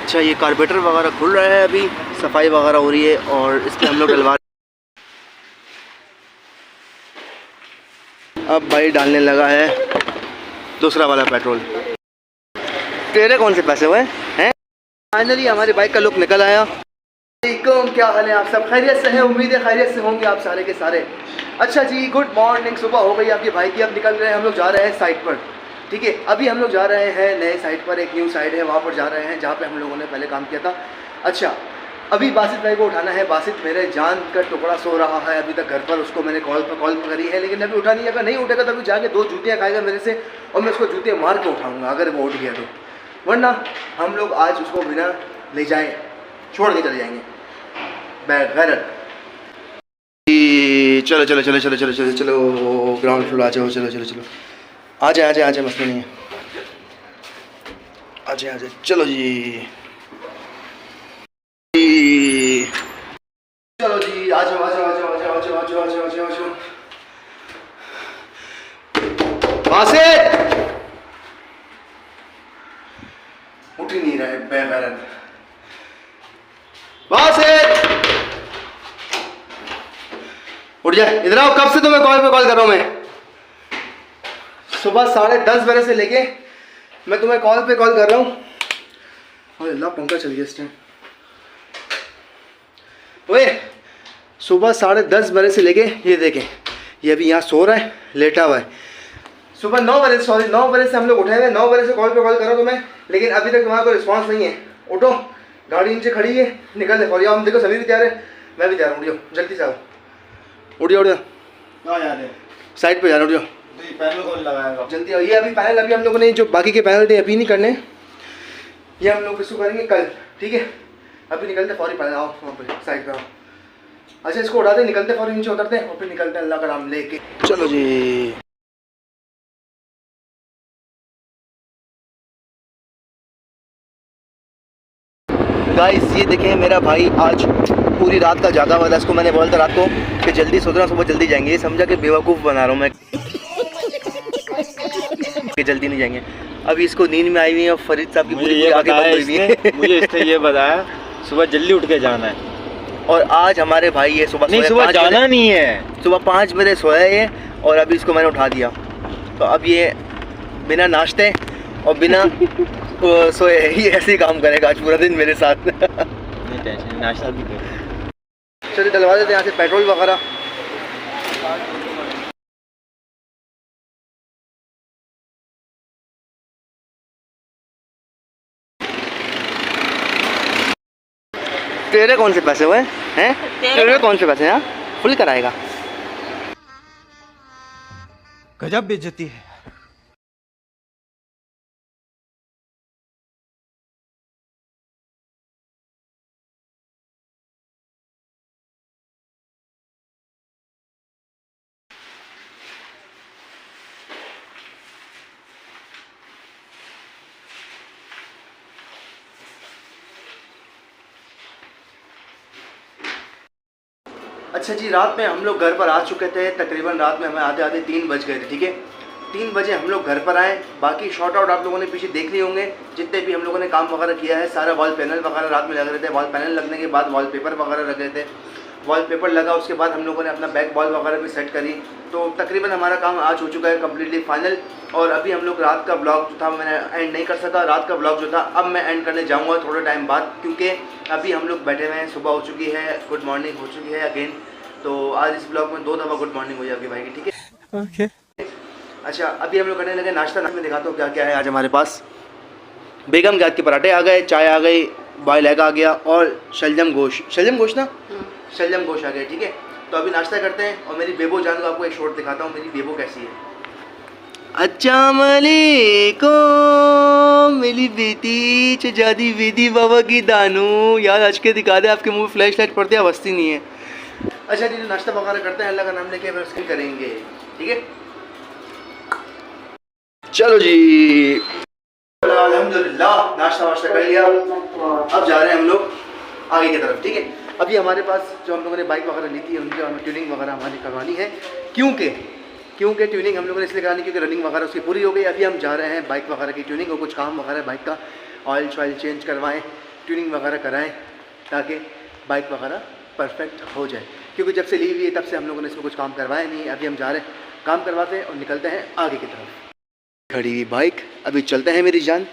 अच्छा, ये कार्बोरेटर वगैरह खुल रहा है, अभी सफाई वगैरह हो रही है और इसके हम लोग डलवा। अब भाई डालने लगा है दूसरा वाला पेट्रोल। तेरे कौन से पैसे हुए हैं? फाइनली हमारी बाइक का लुक निकल आया। क्या हाल है, आप सब खैरियत से हैं? उम्मीद है खैरियत से होंगे आप सारे के सारे। अच्छा जी, गुड मॉर्निंग। सुबह हो गई आपके भाई की। अब निकल रहे हैं हम लोग, जा रहे हैं साइट पर। ठीक है, अभी हम लोग जा रहे हैं नए साइट पर, एक न्यू साइट है वहाँ पर जा रहे हैं जहाँ पे हम लोगों ने पहले काम किया था। अच्छा, अभी बासित भाई को उठाना है। बासित मेरे जान का टुकड़ा सो रहा है अभी तक घर पर। उसको मैंने कॉल पर करी है लेकिन अभी उठा नहीं। अगर नहीं उठेगा तो अभी जाके 2 जूतियाँ खाएगा मेरे से और मैं उसको जूतियाँ मार के उठाऊँगा अगर वो उठ गया तो। वरना हम लोग आज उसको बिना ले जाए छोड़ के चले जाएंगे बेगैरत। चलो चलो चलो चलो चलो चलो चलो ग्राउंड फ्लोर आ जाओ। चलो चलो चलो आ जाए आ जाए आ जाए, मसला नहीं है। आ जाए आ जाए, चलो जी चलो जी, आ जाओ आ जाओ आ जाओ आ जाओ आ जाओ आ जाओ आ जाओ आ जाओ आ जाओ। बासित उठ ही नहीं रहे बेगैरत। बासित उठ जाए, इधर आओ। कब से तुम्हें कॉल पे कॉल कर रहा हूं मैं? सुबह 10:30 बजे से लेके मैं तुम्हें कॉल पे कॉल कर रहा हूँ। और अल्लाह, पंखा चल गया इस टाइम। ओए, सुबह 10:30 बजे से लेके ये देखें, ये अभी यहाँ सो रहा है, लेटा हुआ है। सुबह 9 बजे, सॉरी 9 बजे से हम लोग उठे हुए। 9 बजे से कॉल पे कॉल कर रहा हूँ तुम्हें, लेकिन अभी तक तुम्हारा कोई रिस्पॉन्स नहीं है। उठो, गाड़ी नीचे खड़ी है, निकल दे फौरी। हम देखो सभी भी तैयार है, मैं भी तैयार हूँ। उठियो जल्दी से आओ। उठियो उठियो, साइड पे जा रहा हूँ। पैनल कौन लगाएगा? जल्दी आओ। ये अभी पैनल, अभी हम लोगों ने जो बाकी के पैनल थे अभी नहीं करने, ये हम लोग इसको करेंगे कल। ठीक है, अभी निकलते फौरी पैनल। आओ वहाँ पे साइड पे आओ। अच्छा, इसको उड़ा दे, निकलते फौरी नीचे उतरते हैं और फिर निकलते हैं अल्लाह का नाम लेके। चलो जी। गाइस, ये देखें मेरा भाई आज पूरी रात का जागा हुआ था। इसको मैंने बोला था रात को कि जल्दी सो रहा, सुबह जल्दी जाएंगे। ये समझा कि बेवकूफ़ बना रहा हूँ मैं कि जल्दी नहीं जाएंगे। अभी इसको नींद में आई हुई है और फरीद साहब की पूरी आंखें बंद हुई हुई है। मुझे इसने ये बताया सुबह जल्दी उठ के जाना है। और आज हमारे भाई ये सुबह जाना नहीं है, सुबह 5 बजे सोया है और अभी इसको मैंने उठा दिया। तो अब ये बिना नाश्ते और बिना सोए ही ऐसे ही काम करेगा आज पूरा दिन मेरे साथ। नहीं टेंशन, नाश्ता भी कर। चलिए डलवा देते हैं यहाँ से पेट्रोल वगैरह। तेरे कौन से पैसे हुए हैं? तेरे कौन से पैसे हैं? फुल कराएगा। गजब बेइज्जती है। अच्छा जी, रात में हम लोग घर पर आ चुके थे। तकरीबन रात में हमें आते आते 3 बज गए थे। ठीक है, 3 बजे हम लोग घर पर आए। बाकी शॉर्ट आउट आप लोगों ने पीछे देख लिए होंगे, जितने भी हम लोगों ने काम वगैरह किया है। सारा वॉल पैनल वगैरह रात में लग रहे थे। वॉल पैनल लगने के बाद वॉलपेपर वगैरह लग रहे थे। वॉलपेपर लगा, उसके बाद हम लोगों ने अपना बैक वॉल वगैरह भी सेट करी। तो तकरीबन हमारा काम आज हो चुका है कम्प्लीटली फाइनल। और अभी हम लोग रात का ब्लॉग जो था मैंने एंड नहीं कर सका। रात का ब्लॉग जो था अब मैं एंड करने जाऊँगा थोड़े टाइम बाद, क्योंकि अभी हम लोग बैठे हुए हैं। सुबह हो चुकी है, गुड मॉर्निंग हो चुकी है अगेन। तो आज इस ब्लॉग में 2 दफ़ा गुड मॉर्निंग हो जाएगी भाई की। ठीक है, ओके। अच्छा, अभी हम लोग करने लगे नाश्ता। में दिखाता हूँ क्या क्या है आज हमारे पास। बेगम के हाथ के पराठे आ गए, चाय आ गई, बॉयल एग आ गया और शलजम गोश्त ना शलजम गोश्त आ गया। ठीक है, तो अभी नाश्ता करते हैं। और मेरी बेबो जान को आपको एक शॉट दिखाता हूँ मेरी बेबो कैसी है। अस्सलाम वालेकुम मेरी बेटी, चजादी बेटी बाबा की दानू। यार आज के दिखा दे, आपके मुँह फ्लैश लाइट पड़ती है, वस्ती नहीं है। अच्छा जी, नाश्ता वगैरह करते हैं, अल्लाह का नाम लेके फिर उसकी करेंगे। ठीक है, चलो जी। अल्हम्दुलिल्लाह नाश्ता वाश्ता कर लिया। अब जा रहे हैं हम लोग आगे की तरफ। ठीक है, अभी हमारे पास जो हम लोगों ने बाइक वगैरह ली थी उनकी हमें ट्यूनिंग वगैरह हमारी करवानी है। क्योंकि ट्यूनिंग हम लोगों ने इसलिए करानी क्योंकि रनिंग वगैरह उसकी पूरी हो गई। अभी हम जा रहे हैं बाइक वगैरह की ट्यूनिंग और कुछ काम वगैरह बाइक का, ऑयल शॉयल चेंज करवाएं। ट्यूनिंग वगैरह कराएं ताकि बाइक वगैरह परफेक्ट हो जाए, क्योंकि जब से ली हुई है तब से हम लोगों ने इसमें कुछ काम करवाया नहीं। अभी हम जा रहे हैं, काम करवाते हैं और निकलते हैं आगे की तरफ। खड़ी हुई बाइक, अभी चलते हैं मेरी जान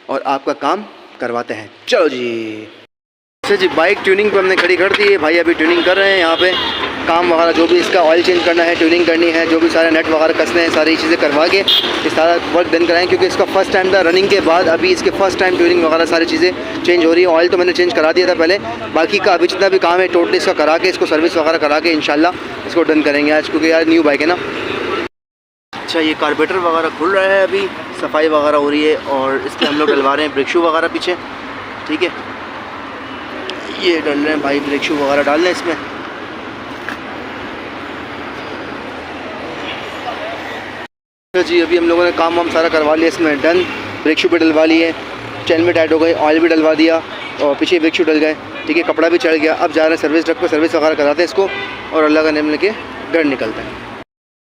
और आपका काम करवाते हैं। चलो जी। अच्छा जी, बाइक ट्यूनिंग पे हमने खड़ी कर दी है, भाई अभी ट्यूनिंग कर रहे हैं यहाँ पे। काम वगैरह जो भी इसका ऑयल चेंज करना है, ट्यूनिंग करनी है, जो भी सारे नट वगैरह कसने हैं, सारी चीज़ें करवा के ये सारा वर्क डन कराएं, क्योंकि इसका फर्स्ट टाइम था रनिंग के बाद। अभी इसके फर्स्ट टाइम ट्यूनिंग वगैरह सारी चीज़ें चेंज हो रही है। ऑयल तो मैंने चेंज करा दिया था पहले, बाकी का अभी जितना भी काम है टोटली इसका करा के, इसको सर्विस वगैरह करा के इंशाल्लाह इसको डन करेंगे आज, क्योंकि यार न्यू बाइक है ना। अच्छा, ये कार्बोरेटर वगैरह खुल रहा है, अभी सफाई वगैरह हो रही है और इसके हम लोग डलवा रहे हैं ब्रेक शू वगैरह पीछे। ठीक है, ये डाल रहे हैं भाई, ब्रेक शू वगैरह डाल रहे हैं इसमें। जी, अभी हम लोगों ने काम वाम सारा करवा लिया इसमें डन। ब्रेक शू भी डलवा लिए, चैन भी टाइट हो गई, ऑयल भी डलवा दिया और पीछे ब्रेक शू डल गए। ठीक है, कपड़ा भी चढ़ गया। अब जा रहे हैं सर्विस ट्रक पे, सर्विस वगैरह कराते हैं इसको और अल्लाह का नेम लेके घर निकलते हैं।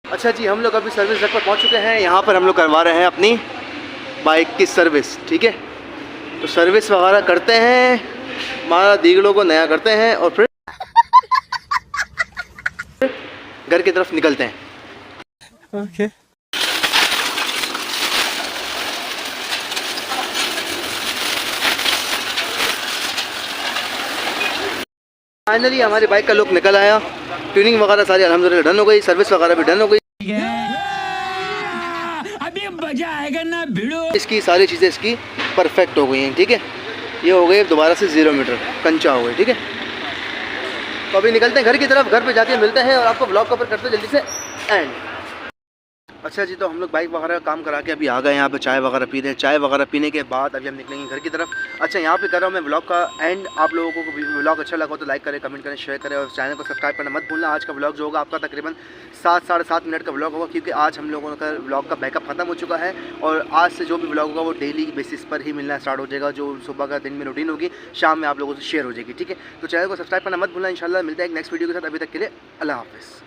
अच्छा जी, हम लोग अभी सर्विस ट्रक पर पहुँच चुके हैं। यहाँ पर हम लोग करवा रहे हैं अपनी बाइक की सर्विस। ठीक है, तो सर्विस वगैरह करते हैं, हमारा दीगड़ों को नया करते हैं और फिर घर की तरफ निकलते हैं। ओके। फाइनली हमारी बाइक का लुक निकल आया। ट्यूनिंग वगैरह सारी अल्हम्दुलिल्लाह डन हो गई, सर्विस वगैरह भी डन हो गई। अभी मजा आएगा ना भिड़ो। इसकी सारी चीज़ें इसकी परफेक्ट हो गई हैं। ठीक है, ये हो गए दोबारा से 0 मीटर कंचा हो गई। ठीक है, तो अभी निकलते हैं घर की तरफ, घर पे जाके मिलते हैं और आपको ब्लॉग कवर करते हैं जल्दी से एंड। अच्छा जी, तो हम लोग बाइक वगैरह का काम करा के अभी आ गए यहाँ पे, चाय वगैरह पी रहे हैं। चाय वगैरह पीने के बाद अभी हम निकलेंगे घर की तरफ। अच्छा, यहाँ पे कर रहा हूँ मैं ब्लॉग का एंड। आप लोगों को ब्लॉग अच्छा लगा हो तो लाइक करें, कमेंट करें, शेयर करें और चैनल को सब्सक्राइब करना मत भूलना। आज का ब्लॉग जो होगा आपका तकरीबन 7 साढ़े 7 मिनट का ब्लॉग होगा, क्योंकि आज हम लोगों का ब्लॉग का बैकअप खत्म हो चुका है और आज से जो भी ब्लॉग होगा वो डेली बेसिस पर ही मिलना स्टार्ट हो जाएगा। जो सुबह का दिन में रूटीन होगी, शाम में आप लोगों से शेयर हो जाएगी। ठीक है, तो चैनल को सब्सक्राइब करना मत भूलना। इंशाल्लाह मिलता है एक नेक्स्ट वीडियो के साथ। अभी तक के लिए अल्लाह हाफ़िज़।